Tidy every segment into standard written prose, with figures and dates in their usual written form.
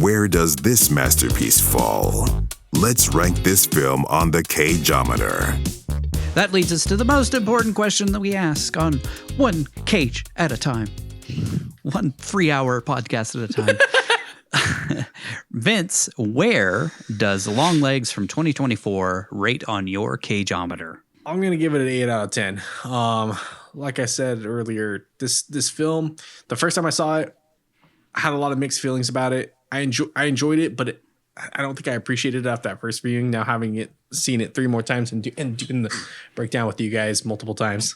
where does this masterpiece fall? Let's rank this film on the Cageometer. That leads us to the most important question that we ask on one cage at a time. 1 3-hour podcast at a time. Vince, where does Longlegs from 2024 rate on your Cageometer? I'm going to give it an 8 out of 10. Like I said earlier, this film, the first time I saw it, I had a lot of mixed feelings about it. I enjoyed it, but I don't think I appreciated it after that first viewing. Now seen it 3 more times and doing the breakdown with you guys multiple times,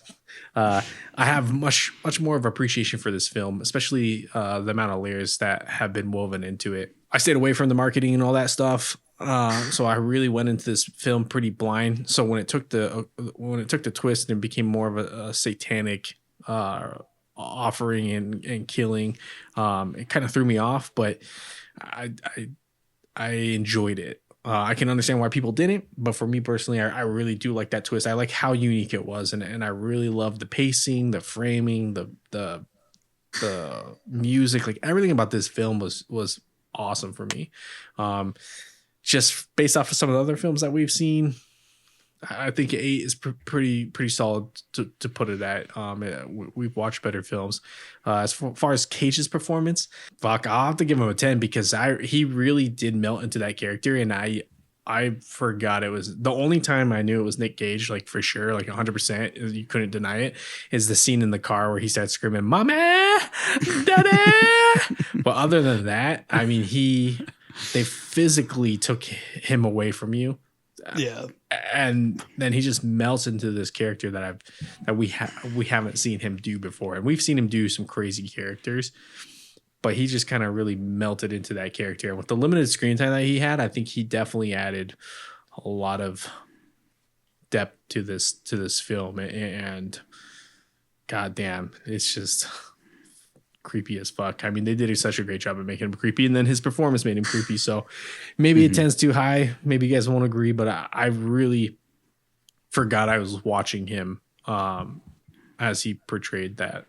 I have much more of appreciation for this film, especially the amount of layers that have been woven into it. I stayed away from the marketing and all that stuff, so I really went into this film pretty blind. So when it took the twist and it became more of a satanic offering and killing, it kind of threw me off. But I enjoyed it. I can understand why people didn't, but for me personally, I really do like that twist. I like how unique it was, and I really love the pacing, the framing, the music, like everything about this film was awesome for me. Just based off of some of the other films that we've seen, I think 8 is pretty solid to put it at. We've watched better films. As far as Cage's performance, I'll have to give him a 10 because he really did melt into that character, and I forgot it was the only time I knew it was Nick Cage, like for sure, like 100%. You couldn't deny it. Is the scene in the car where he starts screaming, "Mommy, Daddy!" But other than that, I mean, they physically took him away from you. Yeah. And then he just melts into this character that we haven't seen him do before. And we've seen him do some crazy characters, but he just kind of really melted into that character. And with the limited screen time that he had, I think he definitely added a lot of depth to this film. And goddamn, it's just creepy as fuck. I mean, they did such a great job of making him creepy, and then his performance made him creepy. So maybe it tends too high. Maybe you guys won't agree, but I really forgot I was watching him as he portrayed that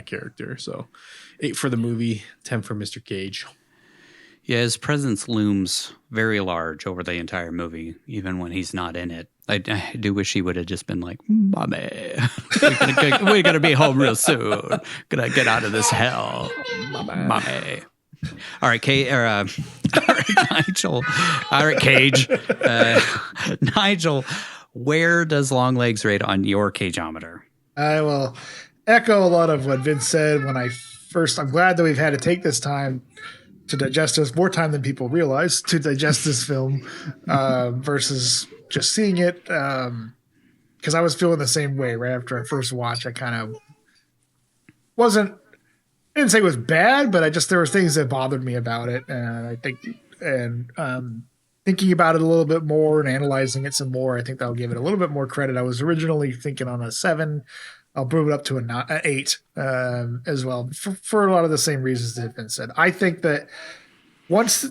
character. So 8 for the movie, 10 for Mr. Cage. Yeah, his presence looms very large over the entire movie, even when he's not in it. I do wish he would have just been like, "Mommy, we're gonna be home real soon. Gonna get out of this hell, mommy." All right, Nigel. All right, Cage. Nigel, where does Longlegs rate on your Cageometer? I will echo a lot of what Vince said. I'm glad that we've had to take this time to digest this, more time than people realize, to digest this film versus just seeing it. Because I was feeling the same way right after I first watched. I kind of I didn't say it was bad, but there were things that bothered me about it. And I think, thinking about it a little bit more and analyzing it some more, I think that'll give it a little bit more credit. I was originally thinking on a 7. I'll move it up to an 8 as well for a lot of the same reasons that have been said. I think that once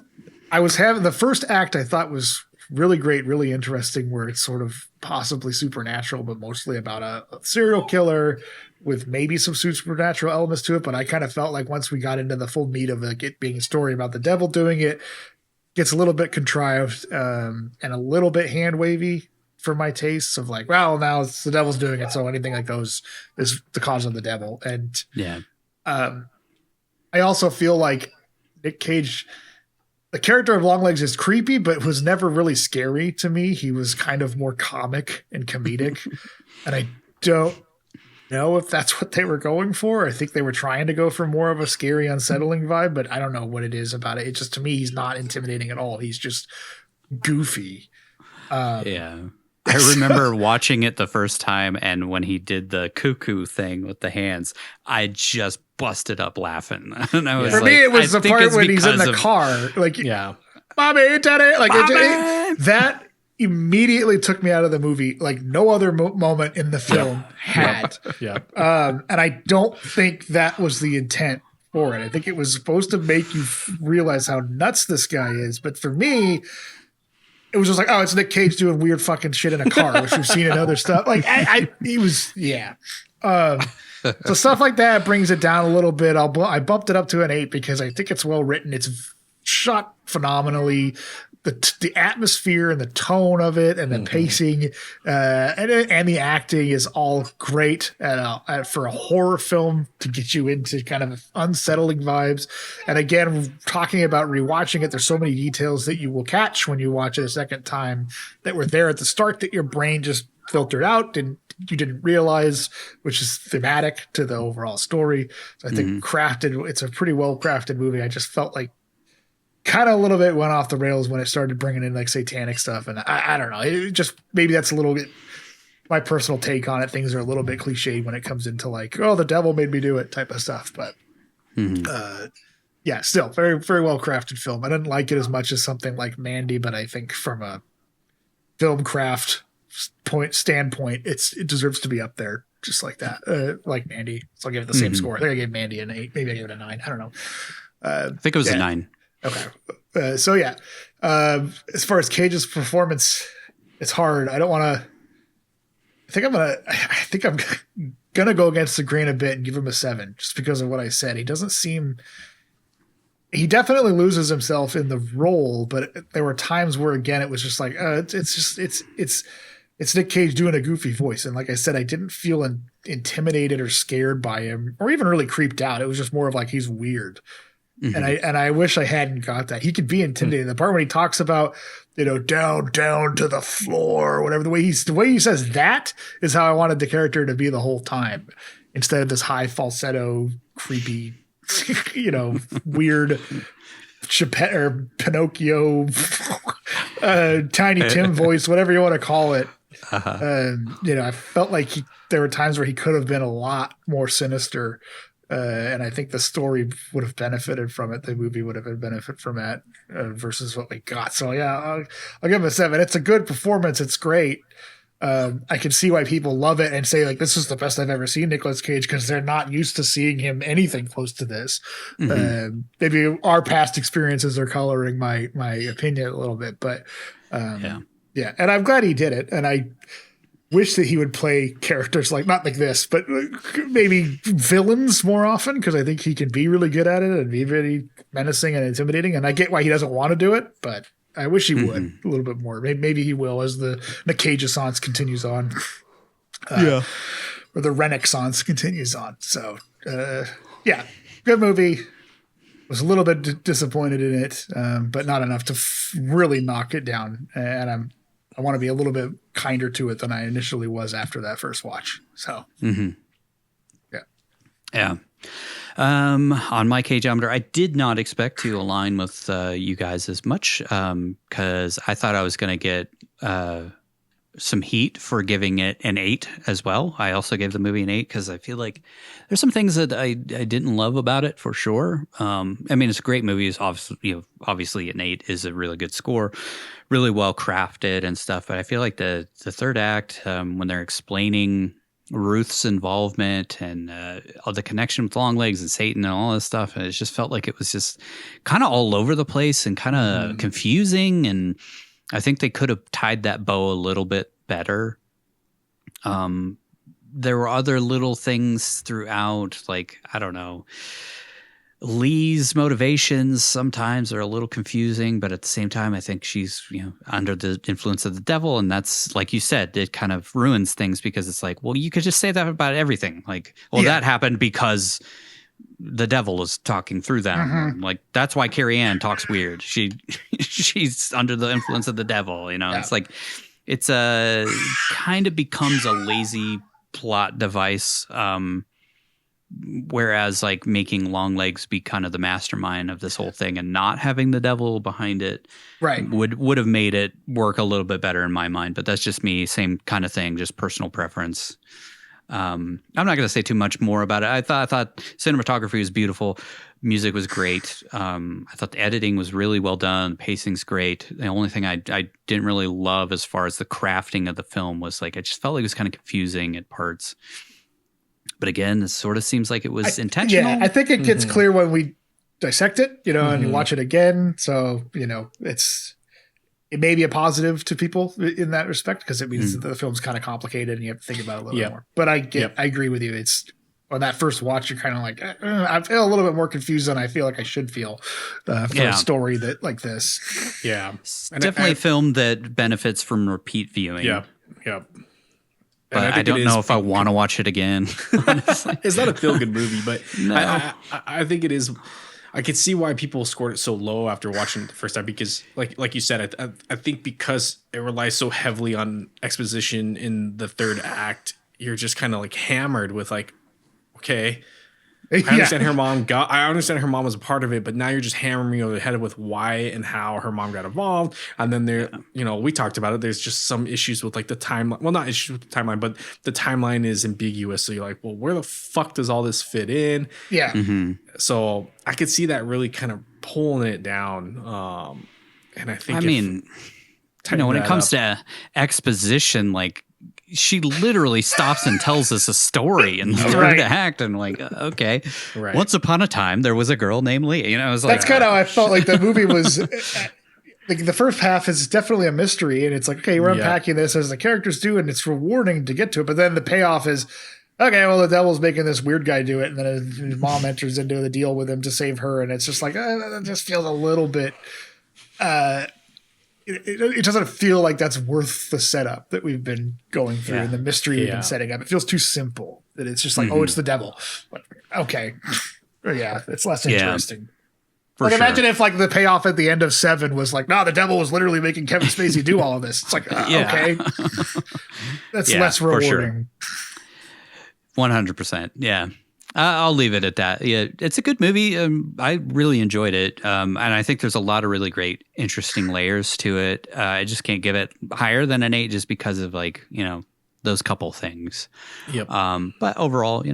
I was having the first act, I thought was really great, really interesting, where it's sort of possibly supernatural, but mostly about a serial killer with maybe some supernatural elements to it. But I kind of felt like once we got into the full meat of it being a story about the devil doing it, gets a little bit contrived and a little bit hand wavy for my tastes of like, well, now it's the devil's doing it, so anything like those is the cause of the devil. And yeah, I also feel like Nick Cage, the character of Longlegs, is creepy, but was never really scary to me. He was kind of more comic and comedic, and I don't know if that's what they were going for. I think they were trying to go for more of a scary, unsettling vibe, but I don't know what it is about it. It just, to me, he's not intimidating at all. He's just goofy. Yeah. I remember watching it the first time, and when he did the cuckoo thing with the hands, I just busted up laughing. And I was For me, it was the part when he's in the car, like, Yeah. "Mommy, Daddy," like that immediately took me out of the movie, like no other moment in the film had. Yeah. And I don't think that was the intent for it. I think it was supposed to make you realize how nuts this guy is. But for me, it was just like, oh, it's Nick Cage doing weird fucking shit in a car, which we've seen in other stuff. Like, he was, yeah. So stuff like that brings it down a little bit. I bumped it up to an 8 because I think it's well written. It's shot phenomenally. The atmosphere and the tone of it and the pacing and the acting is all great for a horror film to get you into kind of unsettling vibes. And again, talking about rewatching it, there's so many details that you will catch when you watch it a second time that were there at the start that your brain just filtered out and you didn't realize, which is thematic to the overall story. So I think it's a pretty well crafted movie. I just felt like kind of a little bit went off the rails when it started bringing in like satanic stuff. And I don't know, it just, maybe that's a little bit my personal take on it. Things are a little bit cliched when it comes into like, oh, the devil made me do it type of stuff. But yeah, still very, very well crafted film. I didn't like it as much as something like Mandy, but I think from a film craft standpoint, it deserves to be up there just like that. Like Mandy. So I'll give it the same score. I think I gave Mandy an 8. Maybe I gave it a 9. I don't know. I think it was a 9. Okay. So yeah, as far as Cage's performance, it's hard. I don't want to, I think I'm going to go against the grain a bit and give him a 7 just because of what I said. He definitely loses himself in the role, but there were times where, again, it was just like, it's Nick Cage doing a goofy voice. And like I said, I didn't feel intimidated or scared by him or even really creeped out. It was just more of like, he's weird. And I wish I hadn't got that. He could be intimidating. The part when he talks about, down to the floor or whatever, the way he says that is how I wanted the character to be the whole time, instead of this high falsetto, creepy, weird or Pinocchio, Tiny Tim voice, whatever you want to call it. I felt like there were times where he could have been a lot more sinister. And I think the story would have benefited from it. The movie would have been benefit from that versus what we got. So yeah, I'll give him a 7. It's a good performance. It's great. I can see why people love it and say like, this is the best I've ever seen Nicolas Cage, because they're not used to seeing him anything close to this. Maybe our past experiences are coloring my opinion a little bit, but yeah. And I'm glad he did it. And I wish that he would play characters like, not like this, but maybe villains more often, because I think he can be really good at it and be really menacing and intimidating. And I get why he doesn't want to do it, but I wish he would a little bit more. Maybe he will as the Cage-assance continues on. Or the Renaissance continues on. So, yeah, good movie. Was a little bit disappointed in it, but not enough to really knock it down. And I want to be a little bit kinder to it than I initially was after that first watch. So, yeah. On my Cageometer, I did not expect to align with you guys as much because I thought I was going to get some heat for giving it an 8 as well. I also gave the movie an 8 because I feel like there's some things that I didn't love about it for sure. I mean, it's a great movie. It's obviously an 8 is a really good score, really well crafted and stuff. But I feel like the third act, when they're explaining Ruth's involvement and the connection with Longlegs and Satan and all this stuff, and it just felt like it was just kind of all over the place and kind of confusing. And I think they could have tied that bow a little bit better. There were other little things throughout, like, I don't know, Lee's motivations sometimes are a little confusing, but at the same time, I think she's, under the influence of the devil. And that's, like you said, it kind of ruins things because it's like, well, you could just say that about everything. Like, well, that happened because the devil is talking through them. Like, that's why Carrie Ann talks weird. She's under the influence of the devil, It's like, it's kind of becomes a lazy plot device. Whereas like making Longlegs be kind of the mastermind of this whole thing and not having the devil behind it would have made it work a little bit better in my mind. But that's just me, same kind of thing, just personal preference. I'm not going to say too much more about it. I thought cinematography was beautiful. Music was great. I thought the editing was really well done. The pacing's great. The only thing I didn't really love as far as the crafting of the film was like, I just felt like it was kind of confusing at parts. But again, it sort of seems like it was intentional. Yeah, I think it gets clear when we dissect it, and you watch it again. So, it may be a positive to people in that respect because it means that the film's kind of complicated and you have to think about it a little bit more. But I agree with you. It's on that first watch, you're kind of like, I feel a little bit more confused than I feel like I should feel for a story that like this. Yeah. It's definitely a film that benefits from repeat viewing. Yeah. Yep. But I don't know if I want to watch it again. Honestly. It's not a feel-good movie, but No. I think it is. I could see why people scored it so low after watching it the first time because, like you said, I think because it relies so heavily on exposition in the third act, you're just kind of like hammered with like, okay, I understand her mom was a part of it, but now you're just hammering me over the head with why and how her mom got involved. And then we talked about it. There's just some issues with like the timeline. Well, not issues with the timeline, but the timeline is ambiguous. So you're like, well, where the fuck does all this fit in? Yeah. Mm-hmm. So I could see that really kind of pulling it down. And I think, when it comes to exposition, like, she literally stops and tells us a story in the third act, and like, okay, once upon a time there was a girl named Lee. I was like, that's kind of how I felt like the movie was. Like the first half is definitely a mystery, and it's like, okay, we're unpacking this as the characters do, and it's rewarding to get to it. But then the payoff is, okay, well, the devil's making this weird guy do it, and then his mom enters into the deal with him to save her, and it's just like, that just feels a little bit. It doesn't feel like that's worth the setup that we've been going through and the mystery we've been setting up. It feels too simple that it's just like, oh, it's the devil. Okay. Yeah, it's less interesting. Imagine if like the payoff at the end of 7 was like, no, the devil was literally making Kevin Spacey do all of this. It's like, okay. That's less rewarding. 100%. Yeah. I'll leave it at that. Yeah, it's a good movie. I really enjoyed it. And I think there's a lot of really great, interesting layers to it. I just can't give it higher than an 8 just because of like, those couple things. Yep. But overall,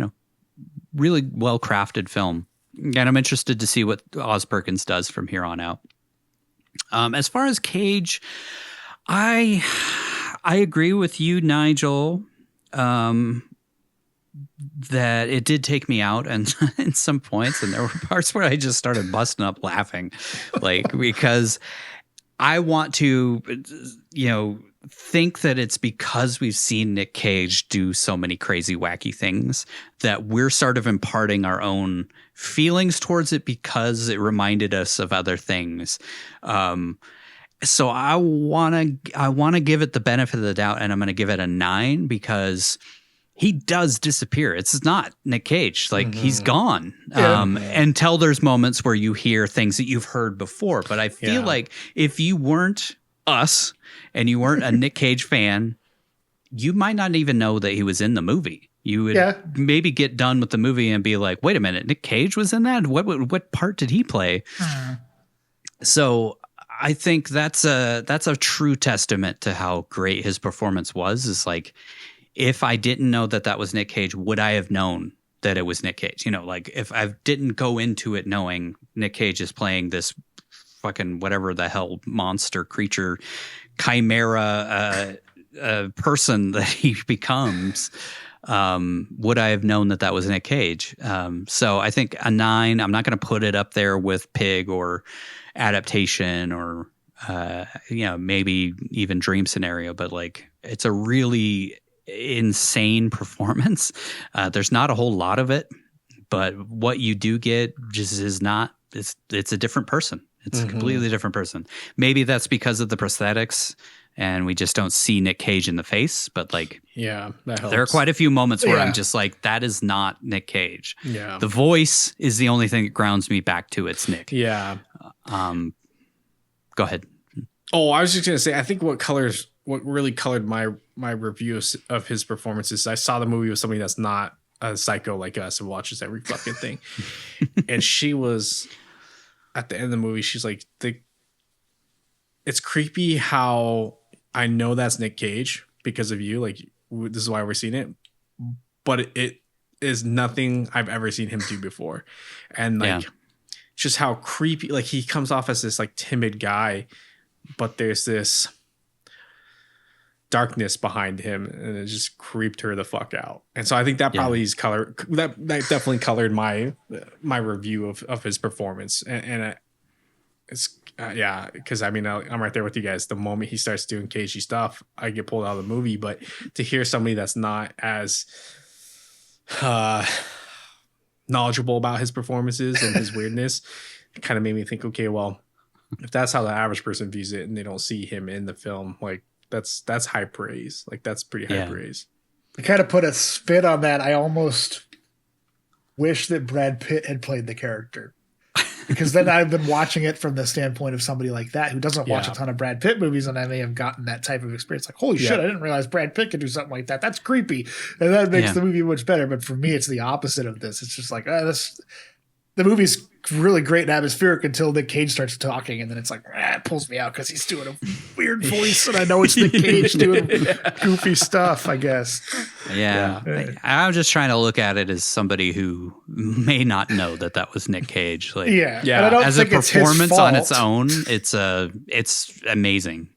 really well-crafted film. And I'm interested to see what Oz Perkins does from here on out. As far as Cage, I agree with you, Nigel. That it did take me out and in some points, and there were parts where I just started busting up laughing, like, because I want to, think that it's because we've seen Nick Cage do so many crazy, wacky things that we're sort of imparting our own feelings towards it because it reminded us of other things. So I want to give it the benefit of the doubt, and I'm going to give it a 9 because he does disappear. It's not Nick Cage. Like, he's gone. Until there's moments where you hear things that you've heard before. But I feel like if you weren't us and you weren't a Nick Cage fan, you might not even know that he was in the movie. You would maybe get done with the movie and be like, wait a minute, Nick Cage was in that? What part did he play? So I think that's a true testament to how great his performance was. Is like, if I didn't know that was Nick Cage, would I have known that it was Nick Cage? Like, if I didn't go into it knowing Nick Cage is playing this fucking whatever the hell monster creature chimera person that he becomes, would I have known that was Nick Cage? So I think a 9. I'm not going to put it up there with Pig or Adaptation or maybe even Dream Scenario, but like, it's a really insane performance. There's not a whole lot of it, but what you do get just is not. It's a different person. It's a completely different person. Maybe that's because of the prosthetics, and we just don't see Nick Cage in the face. But like, that helps. There are quite a few moments where I'm just like, that is not Nick Cage. Yeah, the voice is the only thing that grounds me back to it's Nick. Yeah. Go ahead. Oh, I was just gonna say, I think what really colored my review of his performances, I saw the movie with somebody that's not a psycho like us and watches every fucking thing. And she was, at the end of the movie, she's like, it's creepy how I know that's Nick Cage because of you. Like, this is why we're seeing it. But it is nothing I've ever seen him do before. And like, just how creepy, like, he comes off as this like timid guy, but there's this darkness behind him, and it just creeped her the fuck out. And so I think that probably is that definitely colored my review of his performance. And it's because I mean, I'm right there with you guys. The moment he starts doing cagey stuff, I get pulled out of the movie. But to hear somebody that's not as knowledgeable about his performances and his weirdness. It kind of made me think, okay, well, if that's how the average person views it and they don't see him in the film, like that's high praise. Like that's pretty high praise. To kind of put a spin on that, I almost wish that Brad Pitt had played the character. Because then I've been watching it from the standpoint of somebody like that who doesn't watch a ton of Brad Pitt movies, and I may have gotten that type of experience. Like, holy shit, I didn't realize Brad Pitt could do something like that. That's creepy. And that makes the movie much better. But for me, it's the opposite of this. It's just like, the movie's really great and atmospheric until Nick Cage starts talking, and then it's like, it pulls me out because he's doing a weird voice, and I know it's Nick Cage doing goofy stuff, I guess. I'm just trying to look at it as somebody who may not know that was Nick Cage. Like, And I don't as a think it's his performance fault. on its own, it's amazing.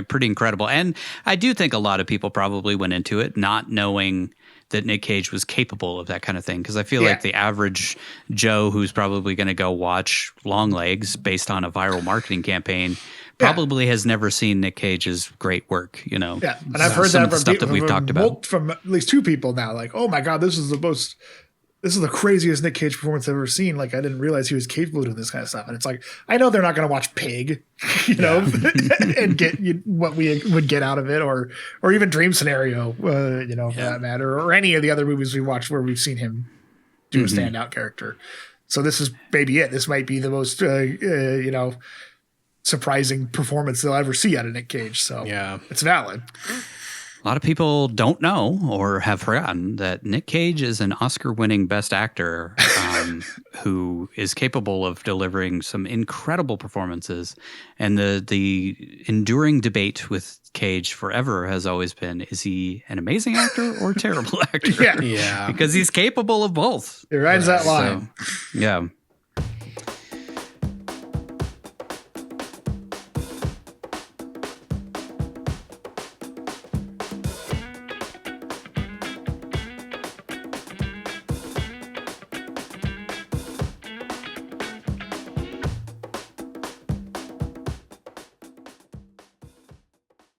Pretty incredible. And I do think a lot of people probably went into it not knowing that Nick Cage was capable of that kind of thing. Because I feel like the average Joe who's probably going to go watch Longlegs based on a viral marketing campaign probably has never seen Nick Cage's great work, you know? Yeah, and I've heard some that of the from stuff people, that we've talked about. From at least two people now. Like, oh my God, this is the craziest Nick Cage performance I've ever seen. Like, I didn't realize he was capable of doing this kind of stuff. And it's like, I know they're not going to watch Pig, you know, and get what we would get out of it, or even Dream Scenario, you know, for that matter, or any of the other movies we watched where we've seen him do a standout character. So this is maybe it. This might be the most, you know, surprising performance they'll ever see out of Nick Cage. So it's valid. A lot of people don't know or have forgotten that Nick Cage is an Oscar-winning Best Actor who is capable of delivering some incredible performances. And the enduring debate with Cage forever has always been, is he an amazing actor or a terrible actor? Yeah. Because he's capable of both. He rides that line. So,